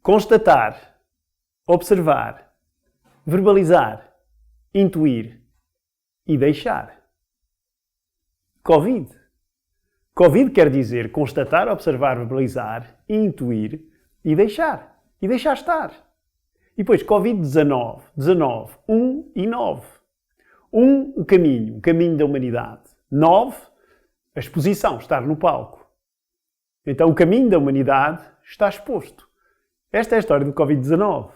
Constatar, observar, verbalizar, intuir e deixar. Covid. Covid quer dizer constatar, observar, verbalizar, intuir e deixar. E deixar estar. E depois Covid-19. 19. 1 e 9. 1, o caminho da humanidade. 9, a exposição, estar no palco. Então o caminho da humanidade está exposto. Esta é a história do Covid-19.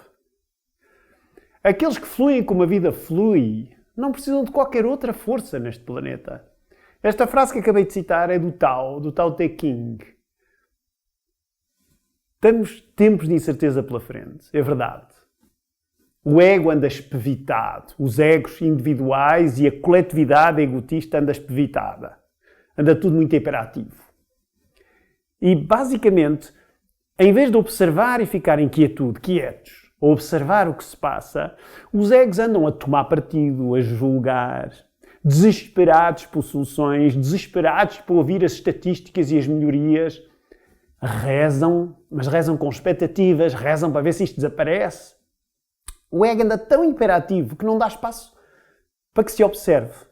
Aqueles que fluem como a vida flui não precisam de qualquer outra força neste planeta. Esta frase que acabei de citar é do Tao Te Ching. Temos tempos de incerteza pela frente, é verdade. O ego anda espevitado, os egos individuais e a coletividade egotista anda espevitada. Anda tudo muito hiperativo. E, basicamente, em vez de observar e ficar em quietos, ou observar o que se passa, os egos andam a tomar partido, a julgar, desesperados por soluções, desesperados por ouvir as estatísticas e as melhorias. Rezam, mas rezam com expectativas, rezam para ver se isto desaparece. O ego anda tão hiperativo que não dá espaço para que se observe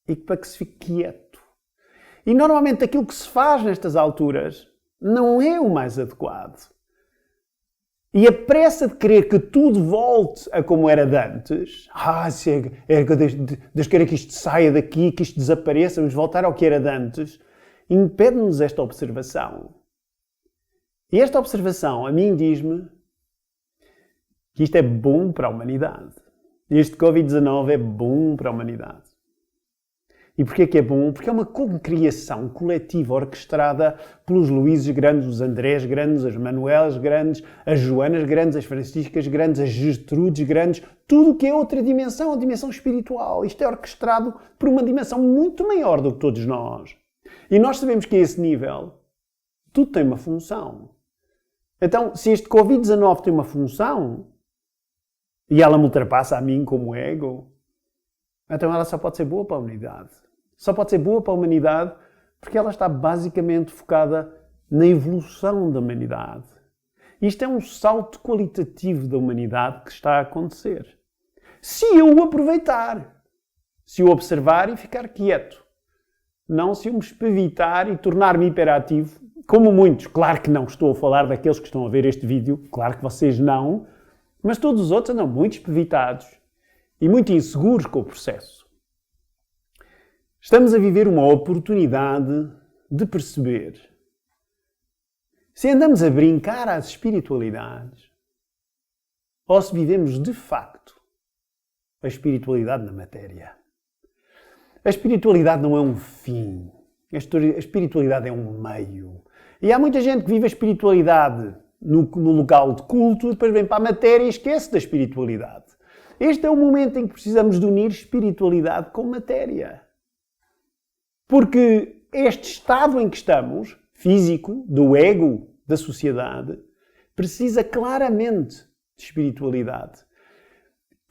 e para que se fique quieto. E normalmente aquilo que se faz nestas alturas não é o mais adequado. E a pressa de querer que tudo volte a como era de antes, Deus queira que isto saia daqui, que isto desapareça, vamos voltar ao que era de antes, impede-nos esta observação. E esta observação, a mim, diz-me que isto é bom para a humanidade. Este Covid-19 é bom para a humanidade. E porquê que é bom? Porque é uma concriação coletiva orquestrada pelos Luíses grandes, os Andrés grandes, as Manuelas grandes, as Joanas grandes, as Franciscas grandes, as Gertrudes grandes, tudo o que é outra dimensão, a dimensão espiritual. Isto é orquestrado por uma dimensão muito maior do que todos nós. E nós sabemos que a esse nível tudo tem uma função. Então, se este Covid-19 tem uma função, e ela me ultrapassa a mim como ego, então ela só pode ser boa para a humanidade. Só pode ser boa para a humanidade porque ela está basicamente focada na evolução da humanidade. Isto é um salto qualitativo da humanidade que está a acontecer. Se eu o aproveitar, se eu observar e ficar quieto, não se eu me espevitar e tornar-me hiperativo, como muitos. Claro que não estou a falar daqueles que estão a ver este vídeo, claro que vocês não, mas todos os outros andam muito espevitados e muito inseguros com o processo. Estamos a viver uma oportunidade de perceber se andamos a brincar às espiritualidades ou se vivemos de facto a espiritualidade na matéria. A espiritualidade não é um fim, a espiritualidade é um meio. E há muita gente que vive a espiritualidade no local de culto e depois vem para a matéria e esquece da espiritualidade. Este é o momento em que precisamos de unir espiritualidade com matéria. Porque este estado em que estamos, físico, do ego, da sociedade, precisa claramente de espiritualidade.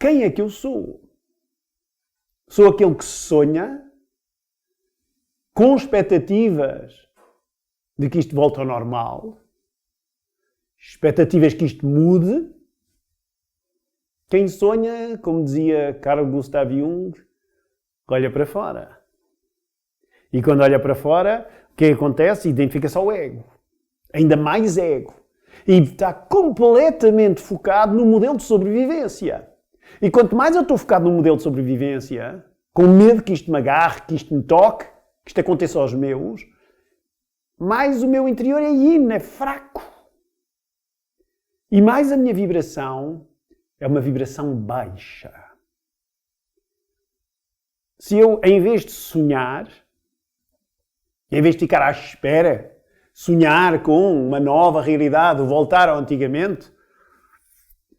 Quem é que eu sou? Sou aquele que sonha com expectativas de que isto volte ao normal, expectativas que isto mude. Quem sonha, como dizia Carl Gustav Jung, olha para fora. E quando olha para fora, o que acontece? Identifica-se ao ego. Ainda mais ego. E está completamente focado no modelo de sobrevivência. E quanto mais eu estou focado no modelo de sobrevivência, com medo que isto me agarre, que isto me toque, que isto aconteça aos meus, mais o meu interior é yin, é fraco. E mais a minha vibração é uma vibração baixa. Se eu, em vez de sonhar, em vez de ficar à espera, sonhar com uma nova realidade, voltar ao antigamente,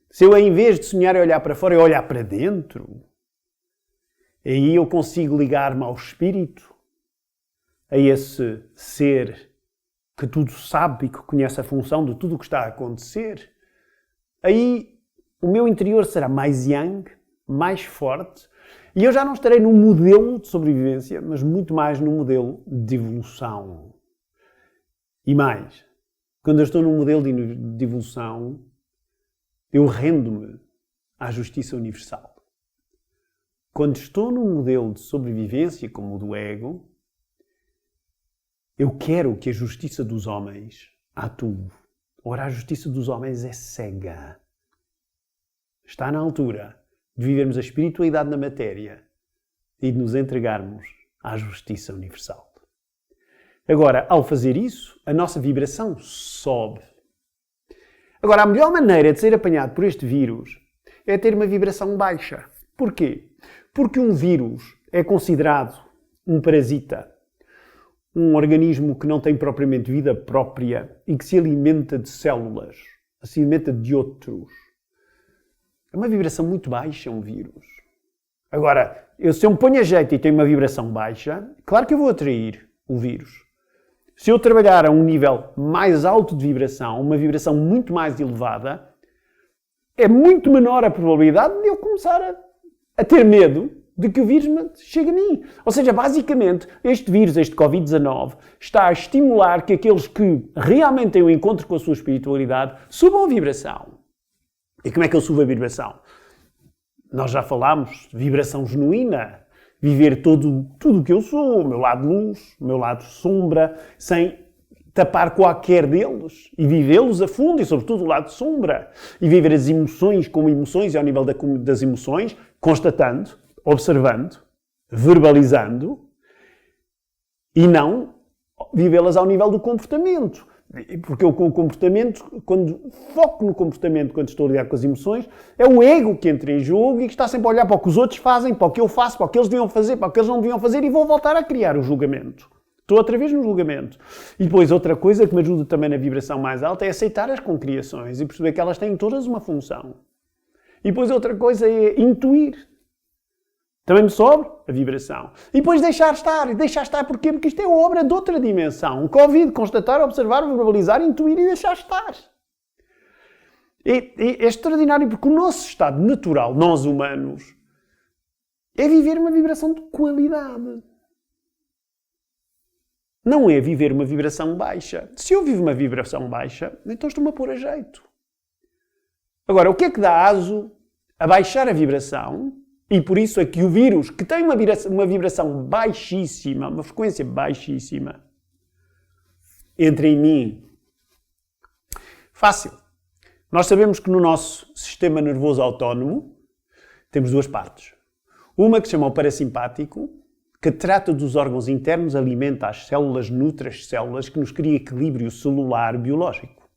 se eu, em vez de sonhar e olhar para fora, eu olhar para dentro, aí eu consigo ligar-me ao espírito, a esse ser que tudo sabe e que conhece a função de tudo o que está a acontecer. Aí o meu interior será mais yang, mais forte, e eu já não estarei num modelo de sobrevivência, mas muito mais num modelo de evolução. E mais, Quando eu estou num modelo de evolução, eu rendo-me à justiça universal. Quando estou num modelo de sobrevivência, como o do ego, eu quero que a justiça dos homens atue. Ora, a justiça dos homens é cega. Está na altura de vivermos a espiritualidade na matéria e de nos entregarmos à justiça universal. Agora, ao fazer isso, a nossa vibração sobe. Agora, a melhor maneira de ser apanhado por este vírus é ter uma vibração baixa. Porquê? Porque um vírus é considerado um parasita, um organismo que não tem propriamente vida própria e que se alimenta de células, se alimenta de outros. É uma vibração muito baixa, um vírus. Agora, se eu me ponho a jeito e tenho uma vibração baixa, claro que eu vou atrair o vírus. Se eu trabalhar a um nível mais alto de vibração, uma vibração muito mais elevada, é muito menor a probabilidade de eu começar a ter medo de que o vírus chegue a mim. Ou seja, basicamente, este vírus, este Covid-19, está a estimular que aqueles que realmente têm um encontro com a sua espiritualidade subam a vibração. E como é que eu subo a vibração? Nós já falámos de vibração genuína. Viver tudo o que eu sou, o meu lado luz, o meu lado sombra, sem tapar qualquer deles e vivê-los a fundo e, sobretudo, o lado sombra. E viver as emoções como emoções e ao nível das emoções, constatando, observando, verbalizando e não vivê-las ao nível do comportamento. Porque o comportamento, quando foco no comportamento, quando estou a lidar com as emoções, é o ego que entra em jogo e que está sempre a olhar para o que os outros fazem, para o que eu faço, para o que eles deviam fazer, para o que eles não deviam fazer e vou voltar a criar o julgamento. Estou outra vez no julgamento. E depois outra coisa que me ajuda também na vibração mais alta é aceitar as concriações e perceber que elas têm todas uma função. E depois outra coisa é intuir. Também me sobe a vibração. E depois deixar estar. E deixar estar porquê? Porque isto é obra de outra dimensão. Covid, constatar, observar, verbalizar, intuir e deixar estar. É extraordinário porque o nosso estado natural, nós humanos, é viver uma vibração de qualidade. Não é viver uma vibração baixa. Se eu vivo uma vibração baixa, então estou-me a pôr a jeito. Agora, o que é que dá aso a baixar a vibração? E por isso é que o vírus, que tem uma vibração baixíssima, uma frequência baixíssima, entra em mim. Fácil. Nós sabemos que no nosso sistema nervoso autónomo temos duas partes. Uma que se chama o parasimpático, que trata dos órgãos internos, alimenta as células, nutre as células, que nos cria equilíbrio celular biológico.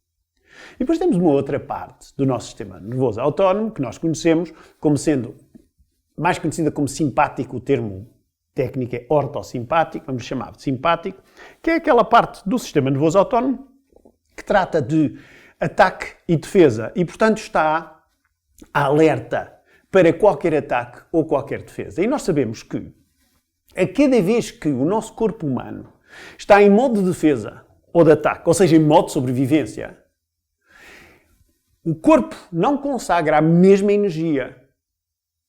E depois temos uma outra parte do nosso sistema nervoso autónomo, que nós conhecemos como sendo mais conhecida como simpático, o termo técnico é ortossimpático, vamos chamar de simpático, que é aquela parte do sistema nervoso autónomo que trata de ataque e defesa e, portanto, está alerta para qualquer ataque ou qualquer defesa. E nós sabemos que, a cada vez que o nosso corpo humano está em modo de defesa ou de ataque, ou seja, em modo de sobrevivência, o corpo não consagra a mesma energia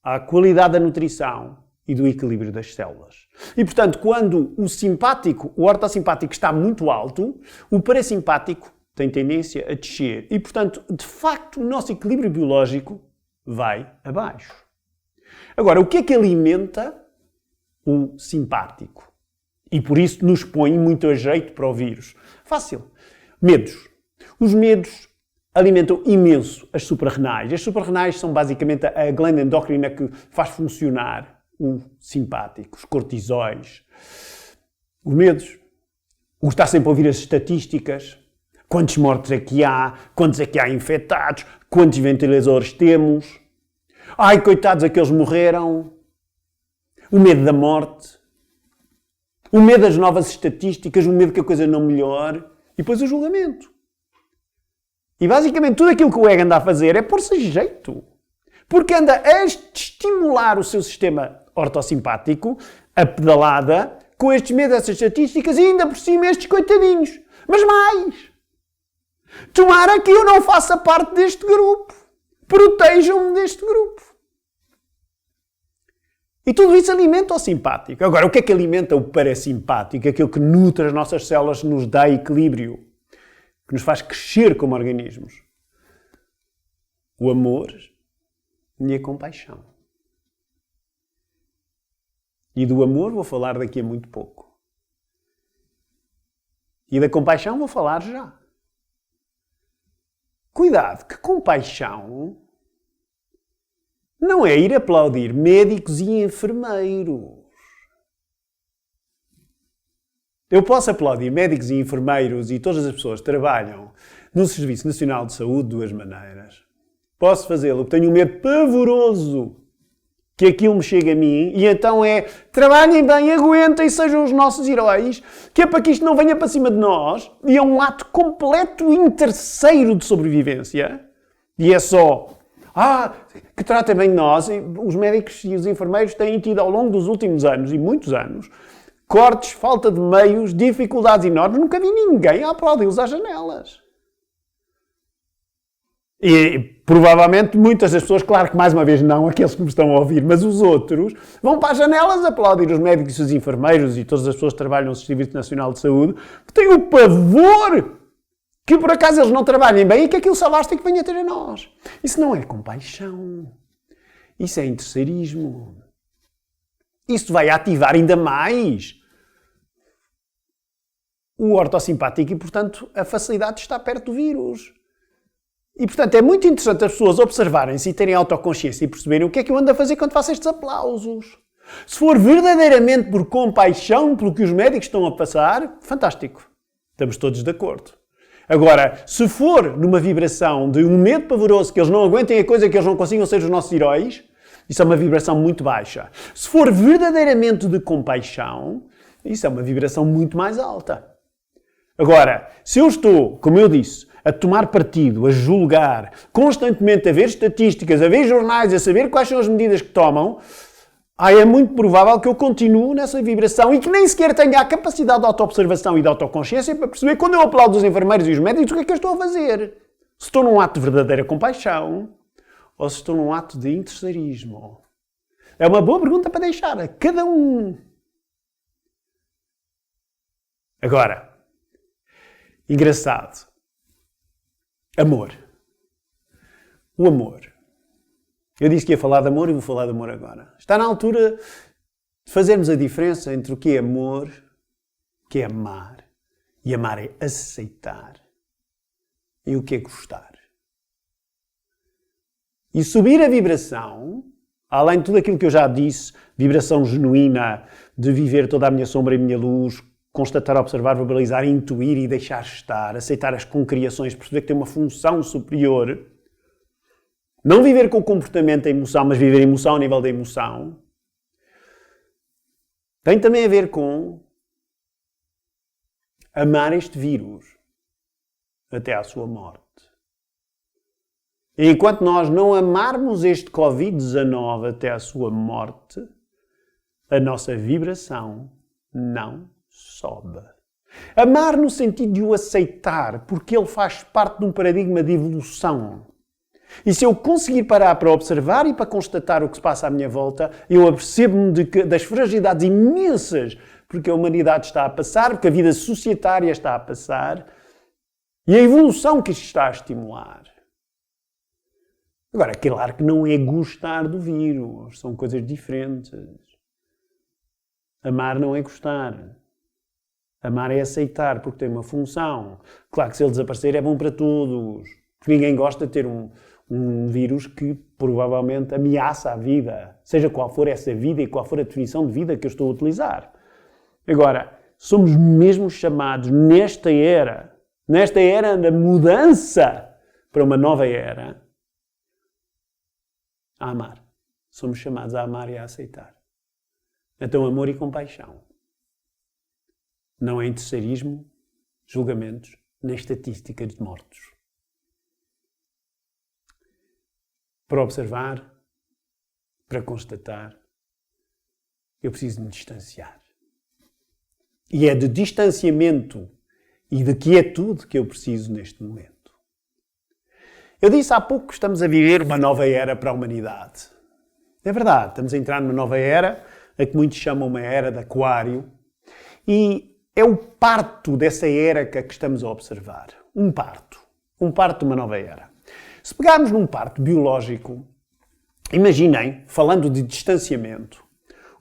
à qualidade da nutrição e do equilíbrio das células. E, portanto, quando o simpático, o ortossimpático está muito alto, o parasimpático tem tendência a descer. E, portanto, de facto, o nosso equilíbrio biológico vai abaixo. Agora, o que é que alimenta o simpático? E, por isso, nos põe muito a jeito para o vírus. Fácil. Medos. Os medos alimentam imenso as suprarrenais. As suprarrenais são basicamente a glândula endócrina que faz funcionar o simpático, os cortisóis. Os medos. O estar sempre a ouvir as estatísticas. Quantos mortos é que há? Quantos é que há infectados? Quantos ventiladores temos? Ai, coitados, aqueles morreram. O medo da morte. O medo das novas estatísticas. O medo que a coisa não melhore. E depois o julgamento. E basicamente tudo aquilo que o ego anda a fazer é pôr-se a jeito. Porque anda a estimular o seu sistema ortossimpático, a pedalada, com estes medos, essas estatísticas e ainda por cima estes coitadinhos. Mas mais! Tomara que eu não faça parte deste grupo. Protejam-me deste grupo. E tudo isso alimenta o simpático. Agora, o que é que alimenta o parasimpático? Aquilo que nutre as nossas células, nos dá equilíbrio. que nos faz crescer como organismos. O amor e a compaixão. E do amor vou falar daqui a muito pouco. E da compaixão vou falar já. Cuidado, que compaixão não é ir aplaudir médicos e enfermeiros. Eu posso aplaudir médicos e enfermeiros e todas as pessoas que trabalham no Serviço Nacional de Saúde de duas maneiras. Posso fazê-lo, tenho um medo pavoroso que aquilo me chegue a mim, e então trabalhem bem, aguentem, sejam os nossos heróis, que é para que isto não venha para cima de nós, e é um ato completo interesseiro de sobrevivência, e é só, que tratem bem de nós. E os médicos e os enfermeiros têm tido ao longo dos últimos anos, e muitos anos, cortes, falta de meios, dificuldades enormes, nunca vi ninguém a aplaudi-los às janelas. E provavelmente muitas das pessoas, claro que mais uma vez não aqueles que me estão a ouvir, mas os outros, vão para as janelas aplaudir os médicos e os enfermeiros e todas as pessoas que trabalham no Serviço Nacional de Saúde, que têm o pavor que por acaso eles não trabalhem bem e que aquilo salástico venha ter a nós. Isso não é compaixão. Isso é interesseirismo. Isso vai ativar ainda mais o ortossimpático e, portanto, a facilidade de estar perto do vírus. E, portanto, é muito interessante as pessoas observarem-se e terem autoconsciência e perceberem o que é que eu ando a fazer quando faço estes aplausos. Se for verdadeiramente por compaixão pelo que os médicos estão a passar, fantástico. Estamos todos de acordo. Agora, se for numa vibração de um medo pavoroso que eles não aguentem a coisa, que eles não consigam ser os nossos heróis, isso é uma vibração muito baixa. Se for verdadeiramente de compaixão, isso é uma vibração muito mais alta. Agora, se eu estou, como eu disse, a tomar partido, a julgar, constantemente a ver estatísticas, a ver jornais, a saber quais são as medidas que tomam, é muito provável que eu continue nessa vibração e que nem sequer tenha a capacidade de autoobservação e de autoconsciência para perceber quando eu aplaudo os enfermeiros e os médicos o que é que eu estou a fazer. Se estou num ato de verdadeira compaixão ou se estou num ato de interesseirismo. É uma boa pergunta para deixar a cada um. Agora, engraçado. Amor. O amor. Eu disse que ia falar de amor e vou falar de amor agora. Está na altura de fazermos a diferença entre o que é amor, o que é amar, e amar é aceitar, e o que é gostar. E subir a vibração, além de tudo aquilo que eu já disse, vibração genuína de viver toda a minha sombra e a minha luz, constatar, observar, verbalizar, intuir e deixar estar, aceitar as concriações, perceber que tem uma função superior. Não viver com o comportamento da emoção, mas viver a emoção a nível da emoção. Tem também a ver com amar este vírus até à sua morte. E enquanto nós não amarmos este Covid-19 até à sua morte, a nossa vibração não sobe. Amar no sentido de o aceitar, porque ele faz parte de um paradigma de evolução. E se eu conseguir parar para observar e para constatar o que se passa à minha volta, eu apercebo-me das fragilidades imensas porque a humanidade está a passar, porque a vida societária está a passar e a evolução que isto está a estimular. Agora, claro que não é gostar do vírus, são coisas diferentes. Amar não é gostar. Amar é aceitar, porque tem uma função. Claro que se ele desaparecer é bom para todos. Porque ninguém gosta de ter um vírus que provavelmente ameaça a vida. Seja qual for essa vida e qual for a definição de vida que eu estou a utilizar. Agora, somos mesmo chamados nesta era da mudança para uma nova era, a amar. Somos chamados a amar e a aceitar. Então, amor e compaixão. Não é interesseirismo, julgamentos, nem estatísticas de mortos. Para observar, para constatar, eu preciso de me distanciar. E é de distanciamento e de quietude que eu preciso neste momento. Eu disse há pouco que estamos a viver uma nova era para a humanidade. É verdade, estamos a entrar numa nova era, a que muitos chamam uma era de Aquário, e é o parto dessa era que estamos a observar. um parto de uma nova era. Se pegarmos num parto biológico, imaginem, falando de distanciamento,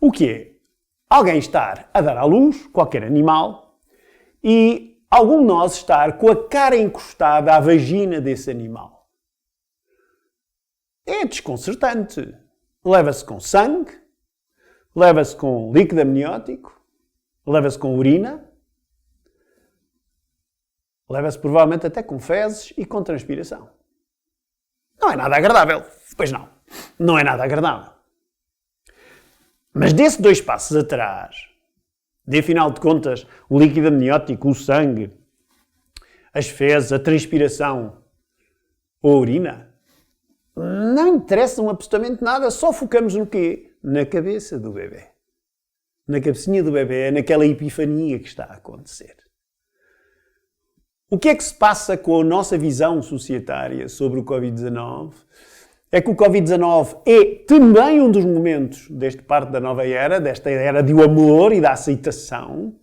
o que é alguém estar a dar à luz, qualquer animal, e algum de nós estar com a cara encostada à vagina desse animal. É desconcertante. Leva-se com sangue, leva-se com líquido amniótico, leva-se com urina, leva-se provavelmente até com fezes e com transpiração. Não é nada agradável. Pois não. Não é nada agradável. Mas desses 2 passos atrás, de afinal de contas, o líquido amniótico, o sangue, as fezes, a transpiração ou a urina, não interessam absolutamente nada, só focamos no quê? Na cabeça do bebê. Na cabecinha do bebê, naquela epifania que está a acontecer. O que é que se passa com a nossa visão societária sobre o Covid-19? É que o Covid-19 é também um dos momentos deste parte da nova era, desta era do amor e da aceitação,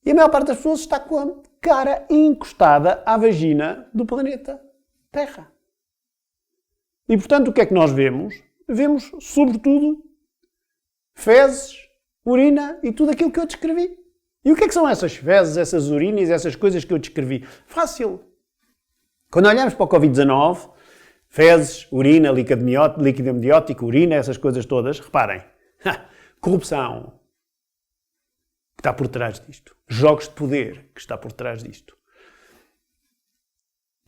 e a maior parte das pessoas está com a cara encostada à vagina do planeta Terra. E, portanto, o que é que nós vemos? Vemos, sobretudo, fezes, urina e tudo aquilo que eu descrevi. E o que é que são essas fezes, essas urinas, essas coisas que eu descrevi? Fácil. Quando olhamos para o Covid-19, fezes, urina, líquido amniótico, urina, essas coisas todas, reparem, corrupção que está por trás disto. Jogos de poder que está por trás disto.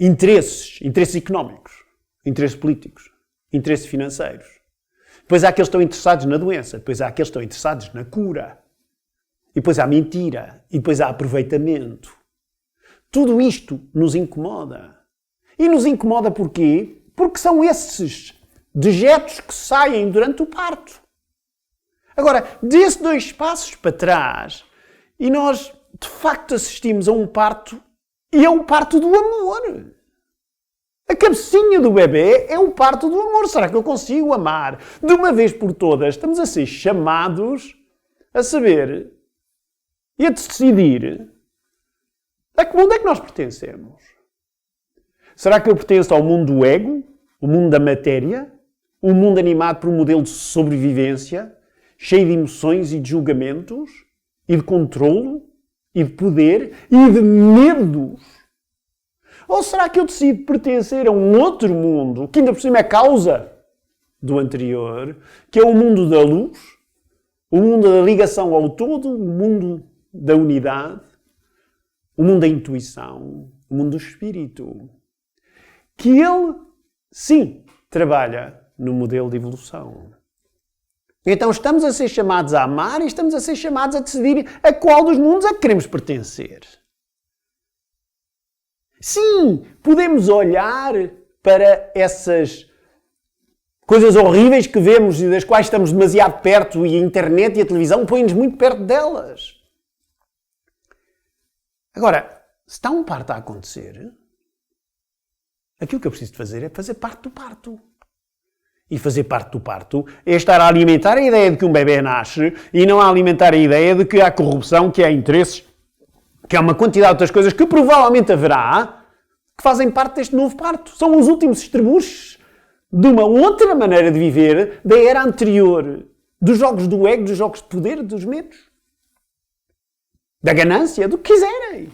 Interesses económicos. Interesses políticos, interesses financeiros. Depois há aqueles que estão interessados na doença, depois há aqueles que estão interessados na cura. E depois há mentira, e depois há aproveitamento. Tudo isto nos incomoda. E nos incomoda porquê? Porque são esses dejetos que saem durante o parto. Agora, desses 2 passos para trás, e nós de facto assistimos a um parto, e é um parto do amor. A cabecinha do bebê é o parto do amor. Será que eu consigo amar? De uma vez por todas, estamos a ser chamados a saber e a decidir a que mundo é que nós pertencemos. Será que eu pertenço ao mundo do ego, o mundo da matéria, um mundo animado por um modelo de sobrevivência, cheio de emoções e de julgamentos, e de controlo, e de poder, e de medos? Ou será que eu decido pertencer a um outro mundo, que ainda por cima é causa do anterior, que é o mundo da luz, o mundo da ligação ao todo, o mundo da unidade, o mundo da intuição, o mundo do espírito? Que ele, sim, trabalha no modelo de evolução. Então estamos a ser chamados a amar e estamos a ser chamados a decidir a qual dos mundos é que queremos pertencer. Sim, podemos olhar para essas coisas horríveis que vemos e das quais estamos demasiado perto, e a internet e a televisão põem-nos muito perto delas. Agora, se está um parto a acontecer, aquilo que eu preciso de fazer é fazer parte do parto. E fazer parte do parto é estar a alimentar a ideia de que um bebê nasce e não a alimentar a ideia de que há corrupção, que há interesses, que há uma quantidade de outras coisas que provavelmente haverá, que fazem parte deste novo parto. São os últimos estribuches de uma outra maneira de viver da era anterior, dos jogos do ego, dos jogos de poder, dos medos, da ganância, do que quiserem,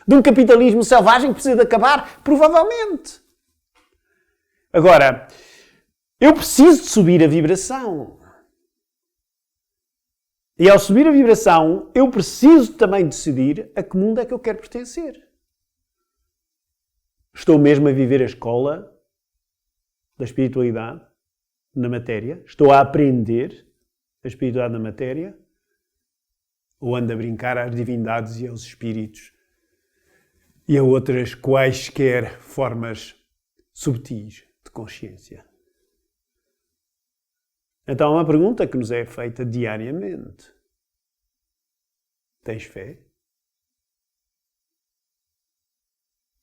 de um capitalismo selvagem que precisa de acabar, provavelmente. Agora, eu preciso de subir a vibração. E ao subir a vibração, eu preciso também decidir a que mundo é que eu quero pertencer. Estou mesmo a viver a escola da espiritualidade na matéria? Estou a aprender a espiritualidade na matéria? Ou ando a brincar às divindades e aos espíritos e a outras quaisquer formas subtis de consciência? Então, uma pergunta que nos é feita diariamente. Tens fé?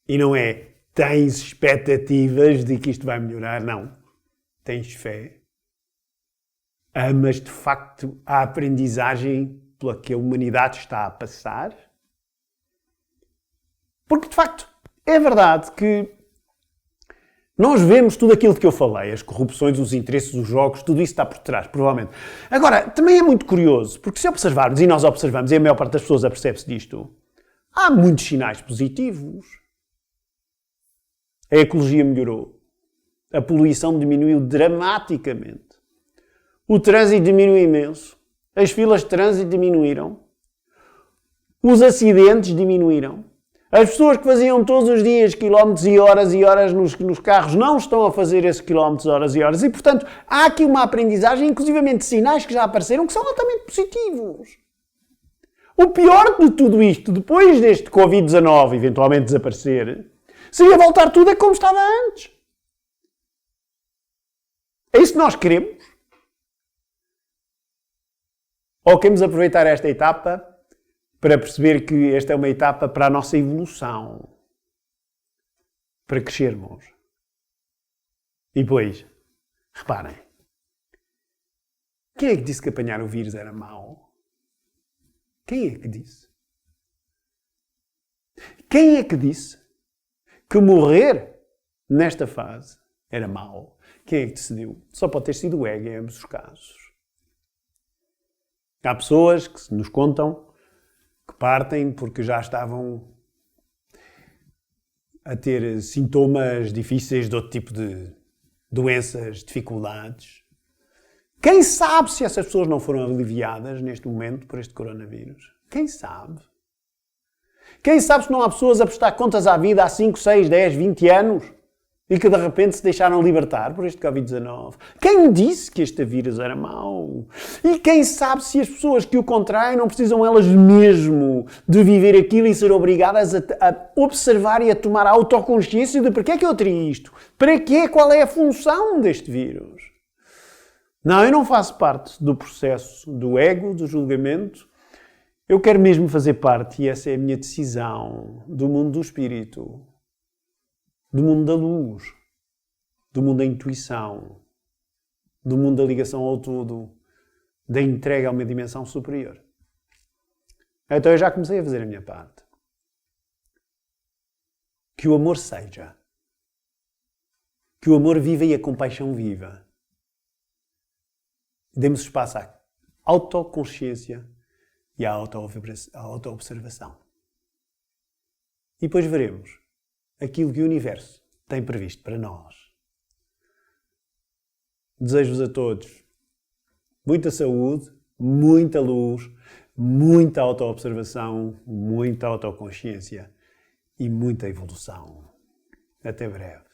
E não é, tens expectativas de que isto vai melhorar? Não. Tens fé? Amas de facto a aprendizagem pela que a humanidade está a passar? Porque, de facto, é verdade que nós vemos tudo aquilo que eu falei, as corrupções, os interesses, os jogos, tudo isso está por trás, provavelmente. Agora, também é muito curioso, porque se observarmos, e nós observamos, e a maior parte das pessoas apercebe-se disto, há muitos sinais positivos. A ecologia melhorou. A poluição diminuiu dramaticamente. O trânsito diminuiu imenso. As filas de trânsito diminuíram. Os acidentes diminuíram. As pessoas que faziam todos os dias quilómetros e horas nos carros não estão a fazer esses quilómetros, horas e horas. E, portanto, há aqui uma aprendizagem, inclusivamente sinais que já apareceram, que são altamente positivos. O pior de tudo isto, depois deste Covid-19 eventualmente desaparecer, seria voltar tudo a como estava antes. É isso que nós queremos? Ou queremos aproveitar esta etapa para perceber que esta é uma etapa para a nossa evolução, para crescermos? E depois, reparem, quem é que disse que apanhar o vírus era mau? Quem é que disse? Quem é que disse que morrer nesta fase era mau? Quem é que decidiu? Só pode ter sido o ego em ambos os casos. Há pessoas que nos contam que partem porque já estavam a ter sintomas difíceis de outro tipo de doenças, dificuldades. Quem sabe se essas pessoas não foram aliviadas neste momento por este coronavírus? Quem sabe? Quem sabe se não há pessoas a prestar contas à vida há 5, 6, 10, 20 anos e que de repente se deixaram libertar por este Covid-19? Quem disse que este vírus era mau? E quem sabe se as pessoas que o contraem não precisam elas mesmo de viver aquilo e ser obrigadas a observar e a tomar a autoconsciência de para que é que eu teria isto? Para quê? Qual é a função deste vírus? Não, eu não faço parte do processo do ego, do julgamento. Eu quero mesmo fazer parte, e essa é a minha decisão, do mundo do espírito, do mundo da luz, do mundo da intuição, do mundo da ligação ao todo, da entrega a uma dimensão superior. Então eu já comecei a fazer a minha parte. Que o amor seja. Que o amor viva e a compaixão viva. Demos espaço à autoconsciência e à auto-observação. E depois veremos aquilo que o universo tem previsto para nós. Desejo-vos a todos muita saúde, muita luz, muita auto-observação, muita autoconsciência e muita evolução. Até breve.